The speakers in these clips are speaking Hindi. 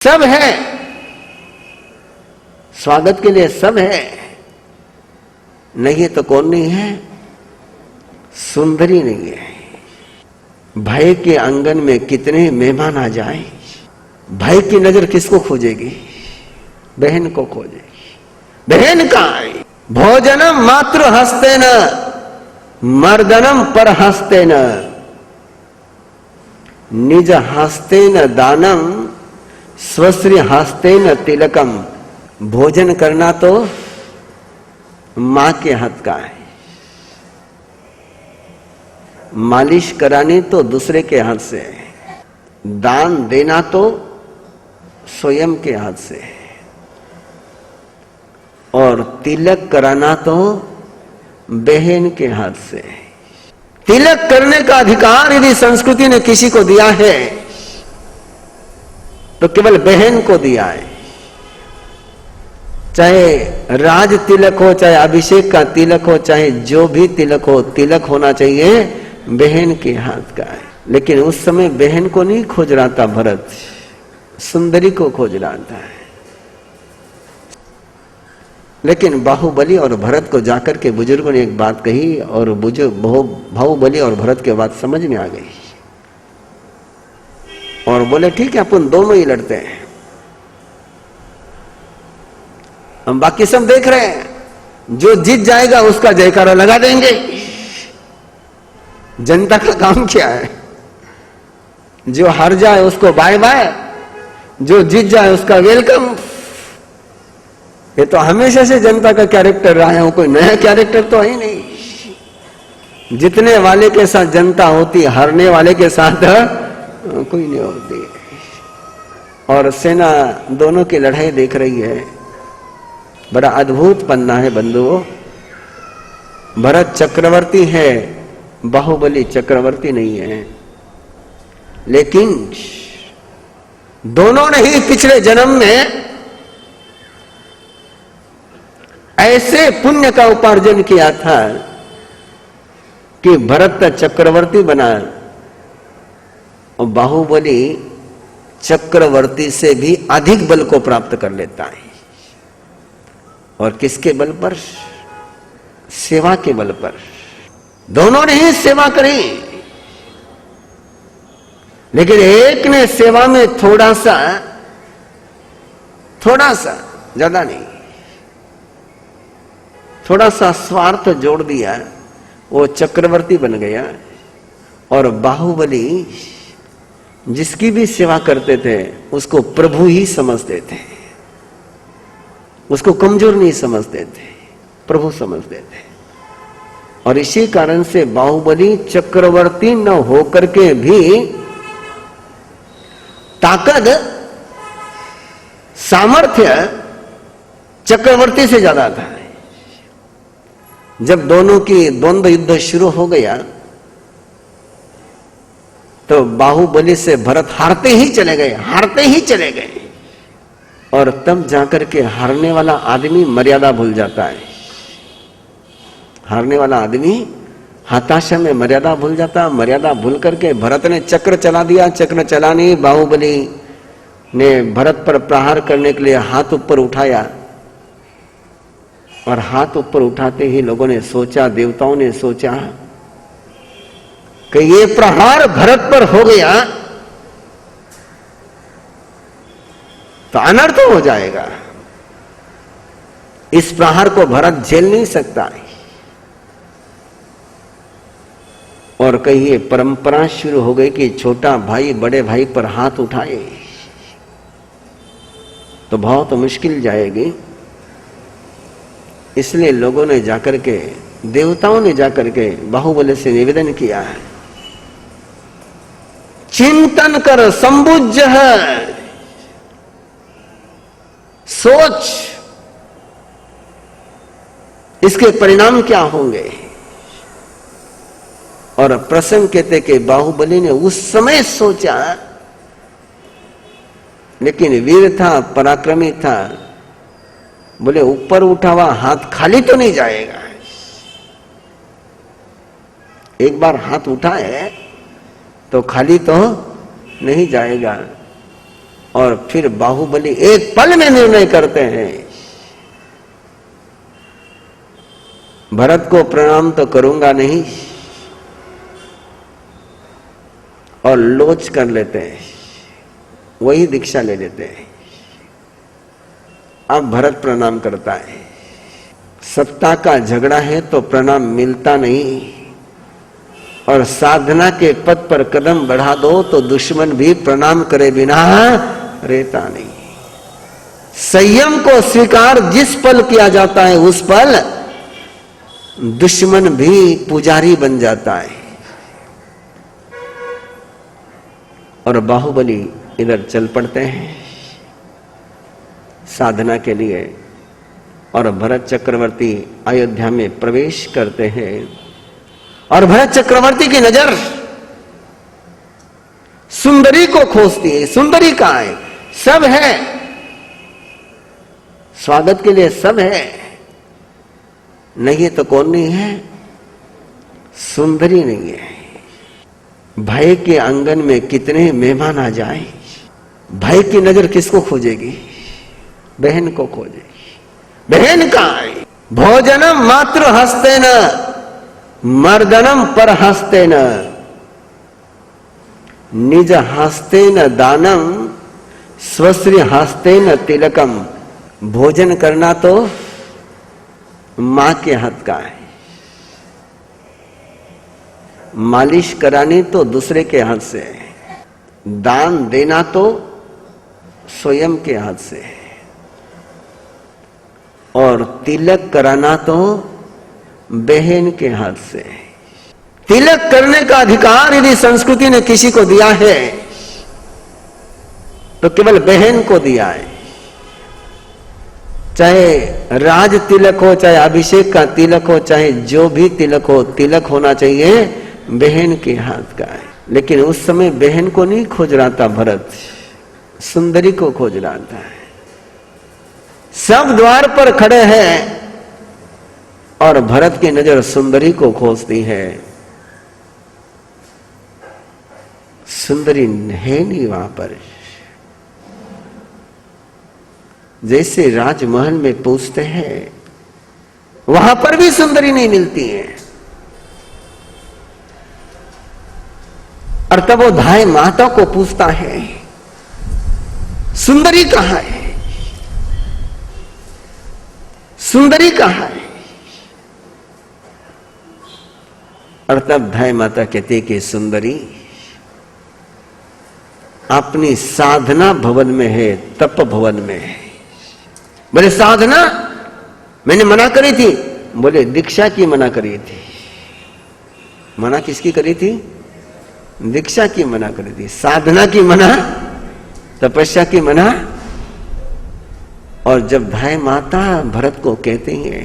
सब है, स्वागत के लिए सब है, नहीं है तो कौन नहीं है? सुंदरी नहीं है। भय के आंगन में कितने मेहमान आ जाए, भय की नजर किसको खोजेगी? बहन को खोजेगी। बहन कहाँ आई? भोजनम मातृ हस्ते न मर्दनम पर हस्ते न निज हस्ते न दानम स्वश्री हस्ते न तिलकम। भोजन करना तो मां के हाथ का है, मालिश करानी तो दूसरे के हाथ से है, दान देना तो स्वयं के हाथ से है, और तिलक कराना तो बहन के हाथ से है। तिलक करने का अधिकार यदि संस्कृति ने किसी को दिया है तो केवल बहन को दिया है। चाहे राज तिलक हो, चाहे अभिषेक का तिलक हो, चाहे जो भी तिलक हो, तिलक होना चाहिए बहन के हाथ का है। लेकिन उस समय बहन को नहीं खोज रहा था भरत, सुंदरी को खोज रहा था। लेकिन बाहुबली और भरत को जाकर के बुजुर्गों ने एक बात कही और बाहुबली और भरत की बात समझ में आ गई और बोले ठीक है, अपन दोनों ही लड़ते हैं, हम बाकी सब देख रहे हैं, जो जीत जाएगा उसका जयकारा लगा देंगे। जनता का काम क्या है? जो हार जाए उसको बाय बाय, जो जीत जाए उसका वेलकम। ये तो हमेशा से जनता का कैरेक्टर रहा है, कोई नया कैरेक्टर तो है ही नहीं। जीतने वाले के साथ जनता होती, हारने वाले के साथ कोई नहीं होती। और सेना दोनों की लड़ाई देख रही है। बड़ा अद्भुत पन्ना है बंधुओं। भरत चक्रवर्ती है, बाहुबली चक्रवर्ती नहीं है। लेकिन दोनों ने ही पिछले जन्म में ऐसे पुण्य का उपार्जन किया था कि भरत चक्रवर्ती बना और बाहुबली चक्रवर्ती से भी अधिक बल को प्राप्त कर लेता है। और किसके बल पर? सेवा के बल पर। दोनों ने ही सेवा करी, लेकिन एक ने सेवा में थोड़ा सा ज्यादा नहीं, थोड़ा सा स्वार्थ जोड़ दिया, वो चक्रवर्ती बन गया। और बाहुबली जिसकी भी सेवा करते थे उसको प्रभु ही समझते थे, उसको कमजोर नहीं समझते थे, प्रभु समझते थे। और इसी कारण से बाहुबली चक्रवर्ती न होकर के भी ताकत, सामर्थ्य चक्रवर्ती से ज्यादा था। जब दोनों की द्वंद्व युद्ध शुरू हो गया तो बाहुबली से भरत हारते ही चले गए। और तब जाकर के हारने वाला आदमी मर्यादा भूल जाता है। हारने वाला आदमी हताशा में मर्यादा भूल जाता। मर्यादा भूल करके भरत ने चक्र चला दिया। चक्र चलाने बाहुबली ने भरत पर प्रहार करने के लिए हाथ ऊपर उठाया, और हाथ ऊपर उठाते ही लोगों ने सोचा, देवताओं ने सोचा कि ये प्रहार भरत पर हो गया तो अनर्थ हो जाएगा, इस प्रहार को भरत झेल नहीं सकता है। और कहिए परंपरा शुरू हो गई कि छोटा भाई बड़े भाई पर हाथ उठाए तो बहुत मुश्किल जाएगी। इसलिए लोगों ने जाकर के, देवताओं ने जाकर के बाहुबली से निवेदन किया है, चिंतन कर संबुझ है, सोच इसके परिणाम क्या होंगे। और प्रसंग कहते कि बाहुबली ने उस समय सोचा, लेकिन वीर था, पराक्रमी था। बोले ऊपर उठा हुआ हाथ खाली तो नहीं जाएगा, एक बार हाथ उठा है तो खाली तो नहीं जाएगा। और फिर बाहुबली एक पल में निर्णय करते हैं, भरत को प्रणाम तो करूंगा नहीं, और लोच कर लेते हैं, वही दीक्षा ले लेते हैं। अब भरत प्रणाम करता है। सत्ता का झगड़ा है तो प्रणाम मिलता नहीं, और साधना के पद पर कदम बढ़ा दो तो दुश्मन भी प्रणाम करे बिना रहता नहीं। संयम को स्वीकार जिस पल किया जाता है उस पल दुश्मन भी पुजारी बन जाता है। और बाहुबली इधर चल पड़ते हैं साधना के लिए, और भरत चक्रवर्ती अयोध्या में प्रवेश करते हैं। और भरत चक्रवर्ती की नजर सुंदरी को खोजती है। सुंदरी कहां है? सब है, स्वागत के लिए सब है, नहीं है तो कौन नहीं है? सुंदरी नहीं है। भय के आंगन में कितने मेहमान आ जाए, भय की नजर किसको खोजेगी? बहन को खोजेगी। बहन कहां है? भोजनम मात्र हस्ते न मर्दनम पर हस्ते न निज हस्ते न दानम स्वश्री हस्ते न तिलकम। भोजन करना तो मां के हाथ का है, मालिश करानी तो दूसरे के हाथ से है, दान देना तो स्वयं के हाथ से है, और तिलक कराना तो बहन के हाथ से है। तिलक करने का अधिकार यदि संस्कृति ने किसी को दिया है तो केवल बहन को दिया है। चाहे राज तिलक हो, चाहे अभिषेक का तिलक हो, चाहे जो भी तिलक हो, तिलक होना चाहिए बहन के हाथ का है। लेकिन उस समय बहन को नहीं खोज रहा था भरत, सुंदरी को खोज रहा था। सब द्वार पर खड़े हैं और भरत की नजर सुंदरी को खोजती है। सुंदरी है नहीं वहां पर। जैसे राजमहल में पूछते हैं वहां पर भी सुंदरी नहीं मिलती है। और तब वो धाय माता को पूछता है सुंदरी कहां है, सुंदरी कहां है? और तब धाय माता कहती कि सुंदरी अपनी साधना भवन में है, तप भवन में है। बोले साधना मैंने मना करी थी? बोले दीक्षा की मना करी थी। मना किसकी करी थी? दीक्षा की मना करी थी। साधना की मना, तपस्या की मना। और जब धाय माता भरत को कहती है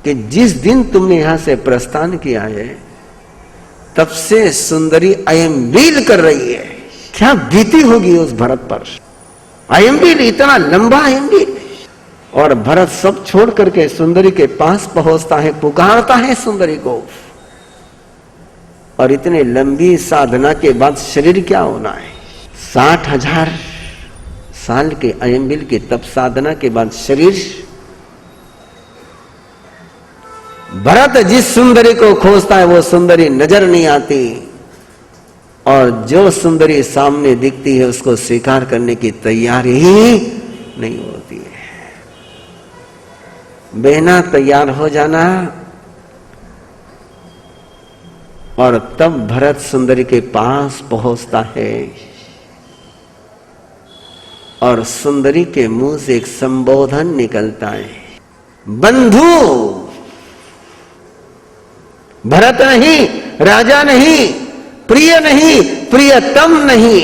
कि जिस दिन तुमने यहां से प्रस्थान किया है तब से सुंदरी अयंबील कर रही है, क्या बीती होगी उस भरत पर? अयंबील, इतना लंबा अयंबील। और भरत सब छोड़ करके सुंदरी के पास पहुंचता है, पुकारता है सुंदरी को। और इतने लंबी साधना के बाद शरीर क्या होना है? 60,000 साल के अयंबील की तप साधना के बाद शरीर। भरत जिस सुंदरी को खोजता है वो सुंदरी नजर नहीं आती, और जो सुंदरी सामने दिखती है उसको स्वीकार करने की तैयारी ही नहीं होती है। बहना तैयार हो जाना। और तब भरत सुंदरी के पास पहुंचता है और सुंदरी के मुंह से एक संबोधन निकलता है, बंधु। भरत नहीं, राजा नहीं, प्रिय नहीं, प्रियतम नहीं।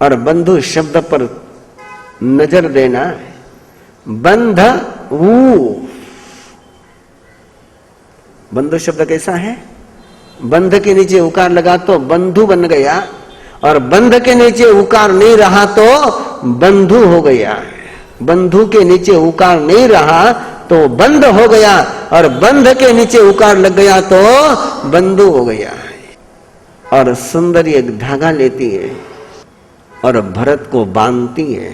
और बंधु शब्द पर नजर देना। बंध ऊ, बंधु शब्द कैसा है? बंध के नीचे उकार लगा तो बंधु बन गया, और बंध के नीचे उकार नहीं रहा तो बंधु हो गया। बंधु के नीचे उकार नहीं रहा तो बंध हो गया, और बंध के नीचे उकार लग गया तो बंधु हो गया। और सुंदरी एक धागा लेती है और भरत को बांधती है।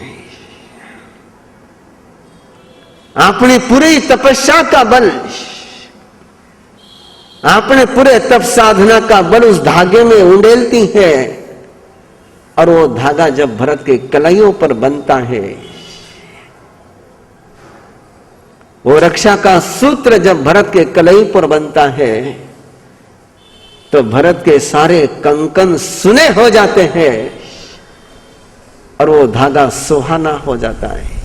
अपनी पूरी तपस्या का बल, अपने पूरे तप साधना का बल उस धागे में उंडेलती है, और वो धागा जब भरत के कलाइयों पर बनता है, वो रक्षा का सूत्र जब भरत के कलाई पर बनता है, तो भरत के सारे कंकन सुने हो जाते हैं और वो धागा सुहाना हो जाता है।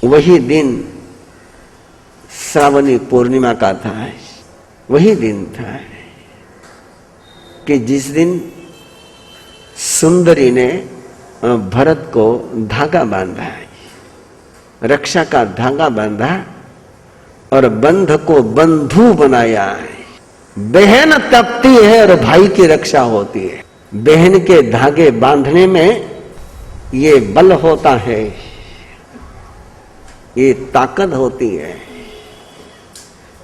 वही दिन श्रावणी पूर्णिमा का था। वही दिन था कि जिस दिन सुंदरी ने भरत को धागा बांधा, रक्षा का धागा बांधा और बंध को बंधु बनाया। बहन तपती है और भाई की रक्षा होती है। बहन के धागे बांधने में ये बल होता है, ये ताकत होती है,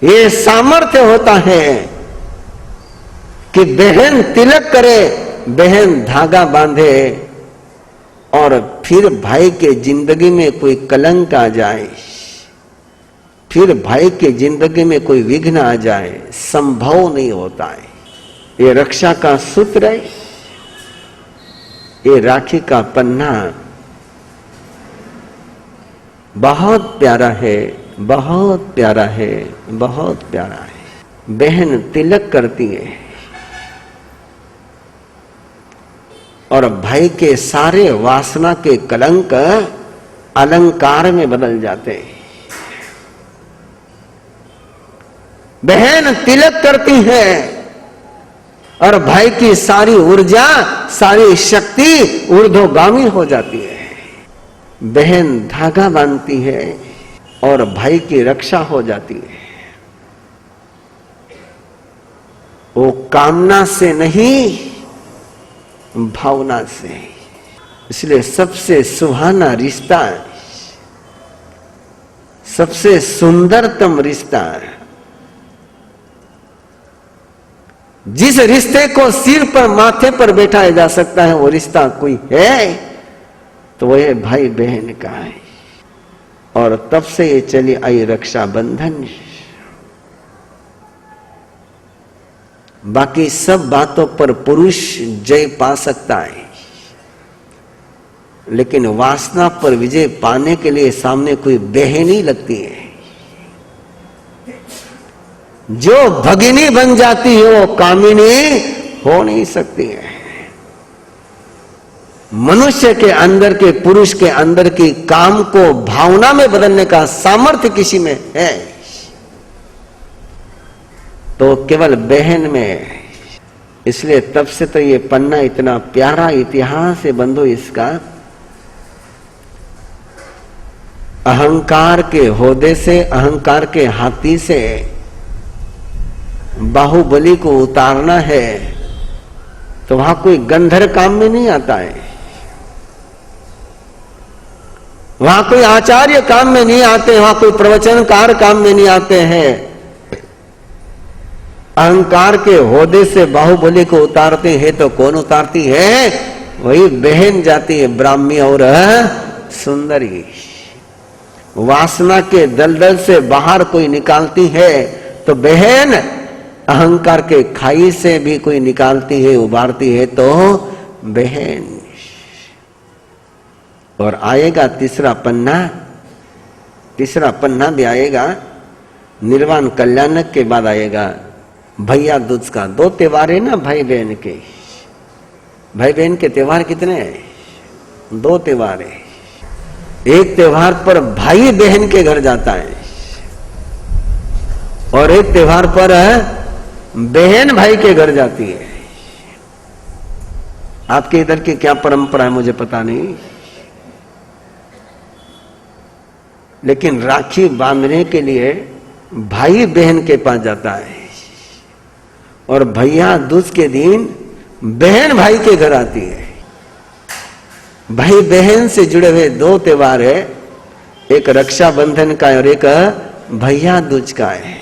ये सामर्थ्य होता है कि बहन तिलक करे, बहन धागा बांधे और फिर भाई के जिंदगी में कोई कलंक आ जाए, फिर भाई के जिंदगी में कोई विघ्न आ जाए, संभव नहीं होता है। ये रक्षा का सूत्र है, ये राखी का पन्ना बहुत प्यारा है, बहुत प्यारा है, बहुत प्यारा है। बहन तिलक करती है और भाई के सारे वासना के कलंक अलंकार में बदल जाते हैं। बहन तिलक करती है और भाई की सारी ऊर्जा, सारी शक्ति ऊर्ध्वगामी हो जाती है। बहन धागा बांधती है और भाई की रक्षा हो जाती है। वो कामना से नहीं, भावना से। इसलिए सबसे सुहाना रिश्ता, सबसे सुंदरतम रिश्ता, जिस रिश्ते को सिर पर माथे पर बैठाया जा सकता है, वो रिश्ता कोई है तो वो है भाई बहन का है। और तब से ये चली आई रक्षा बंधन। बाकी सब बातों पर पुरुष जय पा सकता है, लेकिन वासना पर विजय पाने के लिए सामने कोई बहन ही लगती है। जो भगिनी बन जाती है वो कामिनी हो नहीं सकती है। मनुष्य के अंदर के, पुरुष के अंदर की काम को भावना में बदलने का सामर्थ्य किसी में है तो केवल बहन में है। इसलिए तब से तो ये पन्ना इतना प्यारा इतिहास है बंधु। इसका अहंकार के होदे से, अहंकार के हाथी से बाहुबली को उतारना है तो वहां कोई गंधर्व काम में नहीं आता है, वहां कोई आचार्य काम में नहीं आते, वहां कोई प्रवचनकार काम में नहीं आते हैं। अहंकार के होदे से बाहुबली को उतारते हैं तो कौन उतारती है? वही बहन जाती है, ब्राह्मी और सुंदरी। वासना के दलदल से बाहर कोई निकालती है तो बहन, अहंकार के खाई से भी कोई निकालती है, उबारती है तो बहन। और आएगा तीसरा पन्ना, तीसरा पन्ना भी आएगा निर्वाण कल्याणक के बाद आएगा भैया दूज का। दो त्योहार है ना भाई बहन के। भाई बहन के त्योहार कितने हैं? दो त्योहार है। एक त्योहार पर भाई बहन के घर जाता है और एक त्योहार पर बहन भाई के घर जाती है। आपके इधर की क्या परंपरा है मुझे पता नहीं, लेकिन राखी बांधने के लिए भाई बहन के पास जाता है और भैया दूज के दिन बहन भाई के घर आती है। भाई बहन से जुड़े हुए दो त्योहार है, एक रक्षाबंधन का और एक भैया दूज का है।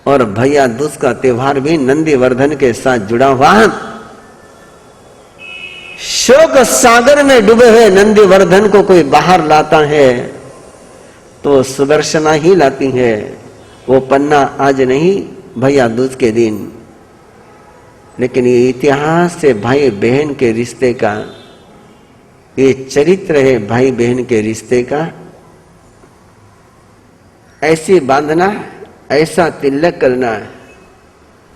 और भैया दूज का त्योहार भी नंदीवर्धन के साथ जुड़ा हुआ। शोक सागर में डूबे हुए नंदीवर्धन को कोई बाहर लाता है तो सुदर्शना ही लाती है। वो पन्ना आज नहीं, भैया दूज के दिन, लेकिन ये इतिहास है भाई बहन के रिश्ते का, ये चरित्र है भाई बहन के रिश्ते का। ऐसी बांधना, ऐसा तिलक करना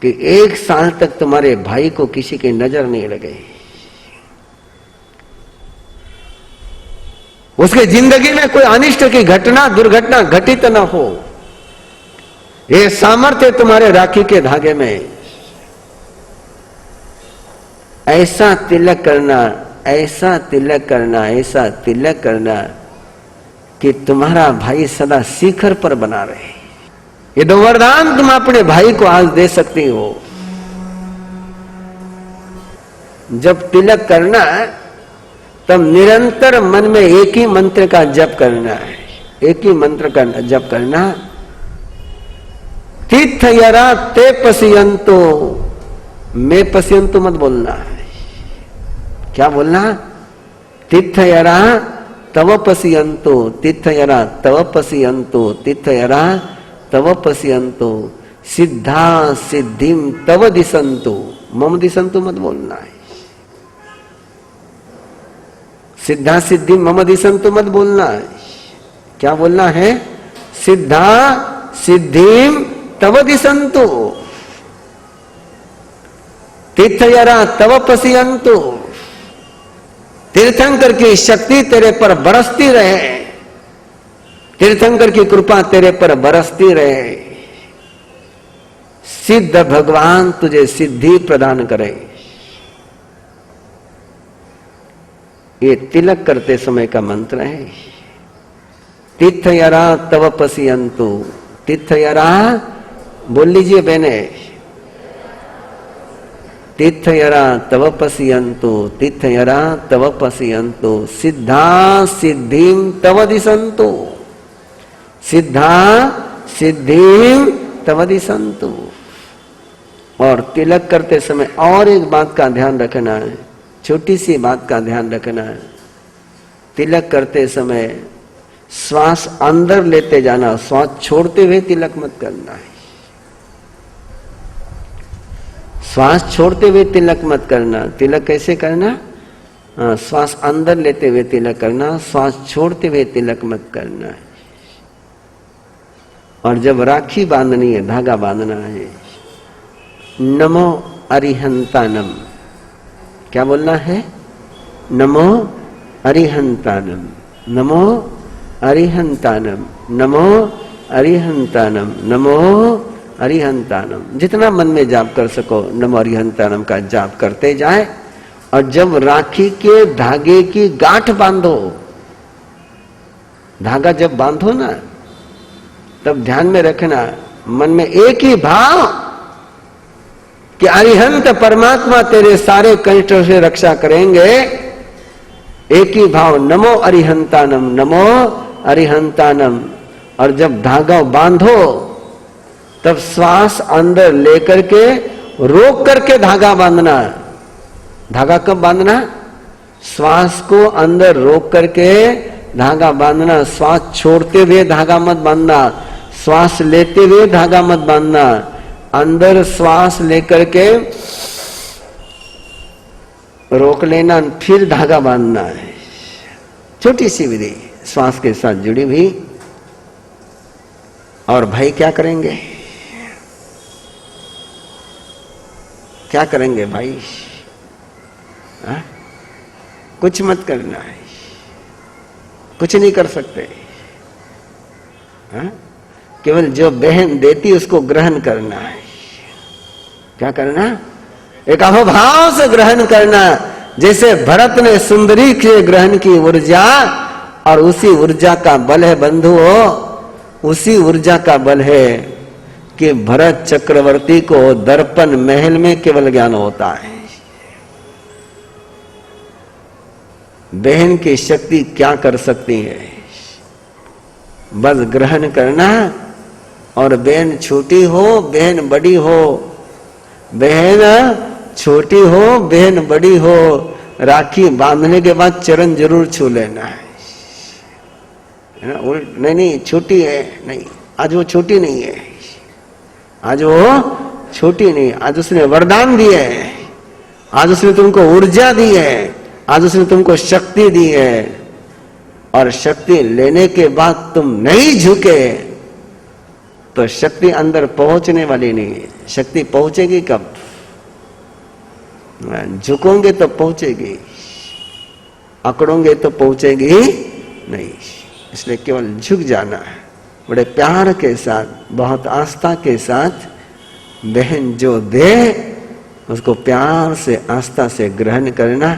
कि 1 साल तक तुम्हारे भाई को किसी की नजर नहीं लगे, उसके जिंदगी में कोई अनिष्ट की घटना दुर्घटना घटित न हो। ये सामर्थ्य तुम्हारे राखी के धागे में। ऐसा तिलक करना, ऐसा तिलक करना, ऐसा तिलक करना कि तुम्हारा भाई सदा शिखर पर बना रहे। ये 2 वरदान तुम अपने भाई को आज दे सकती हो। जब तिलक करना तब निरंतर मन में एक ही मंत्र का जप करना है, एक ही मंत्र का जप करना। तीर्थ यरा ते पसियंतो, मैं पसियंतो मत बोलना है। क्या बोलना? तीर्थ यरा तव पसियंतो, तीर्थ यरा तव पसियंतो, तीर्थ यरा तव पसियंतो, सिद्धा सिद्धिम तव दिसंतो, मम दिसंतो मत बोलना है। सिद्धा सिद्धि मम दिसंतो मत बोलना है। क्या बोलना है? सिद्धा सिद्धिम तव दिसंतो, तीर्थयरा तव पसियंतो, तीर्थंकर की शक्ति तेरे पर बरसती रहे, तीर्थंकर की कृपा तेरे पर बरसती रहे, सिद्ध भगवान तुझे सिद्धि प्रदान करे। ये तिलक करते समय का मंत्र है। तीर्थयरा तव पसियंतु, तीर्थयरा बोल लीजिए बहने, तीर्थयरा तव पसियंतु, तीर्थयरा तव पसियंतु, सिद्धा सिद्धिम तव दिसंतु, सिद्धा सिद्धिम तव दिसंतु। और तिलक करते समय और एक बात का ध्यान रखना है, छोटी सी बात का ध्यान रखना है। तिलक करते समय श्वास अंदर लेते जाना, श्वास छोड़ते हुए तिलक मत करना है। श्वास छोड़ते हुए तिलक मत करना। तिलक कैसे करना? श्वास अंदर लेते हुए तिलक करना, श्वास छोड़ते हुए तिलक मत करना है। और जब राखी बांधनी है, धागा बांधना है, नमो अरिहंतानम, क्या बोलना है? नमो अरिहंतानम, नमो अरिहंतानम, नमो अरिहंतानम, नमो अरिहंतानम। जितना मन में जाप कर सको नमो अरिहंतानम का जाप करते जाए। और जब राखी के धागे की गांठ बांधो, धागा जब बांधो ना, तब ध्यान में रखना मन में एक ही भाव कि अरिहंत परमात्मा तेरे सारे कष्टों से रक्षा करेंगे। एक ही भाव, नमो अरिहंतानम, नमो अरिहंतानम। और जब धागा बांधो तब श्वास अंदर लेकर के रोक करके धागा बांधना। धागा कब बांधना? श्वास को अंदर रोक करके धागा बांधना। श्वास छोड़ते हुए धागा मत बांधना, श्वास लेते हुए धागा मत बांधना। अंदर श्वास लेकर के रोक लेना, फिर धागा बांधना है। छोटी सी विधि श्वास के साथ जुड़ी हुई। और भाई क्या करेंगे? क्या करेंगे भाई? कुछ मत करना है, कुछ नहीं कर सकते। केवल जो बहन देती उसको ग्रहण करना है। क्या करना? एक अहोभाव से ग्रहण करना, जैसे भरत ने सुंदरी से ग्रहण की ऊर्जा, और उसी ऊर्जा का बल है बंधुओं, उसी ऊर्जा का बल है कि भरत चक्रवर्ती को दर्पण महल में केवल ज्ञान होता है। बहन की शक्ति क्या कर सकती है? बस ग्रहण करना और बहन छोटी हो बहन बड़ी हो, बहन छोटी हो बहन बड़ी हो, राखी बांधने के बाद चरण जरूर छू लेना है ना। नहीं नहीं छोटी है, नहीं आज वो छोटी नहीं है, आज वो छोटी नहीं, आज उसने वरदान दिए है, आज उसने तुमको ऊर्जा दी है, आज उसने तुमको शक्ति दी है। और शक्ति लेने के बाद तुम नहीं झुके तो शक्ति अंदर पहुंचने वाली नहीं है। शक्ति पहुंचेगी कब? झुकोगे तो पहुंचेगी, अकड़ोगे तो पहुंचेगी नहीं। इसलिए केवल झुक जाना है, बड़े प्यार के साथ, बहुत आस्था के साथ। बहन जो दे उसको प्यार से आस्था से ग्रहण करना।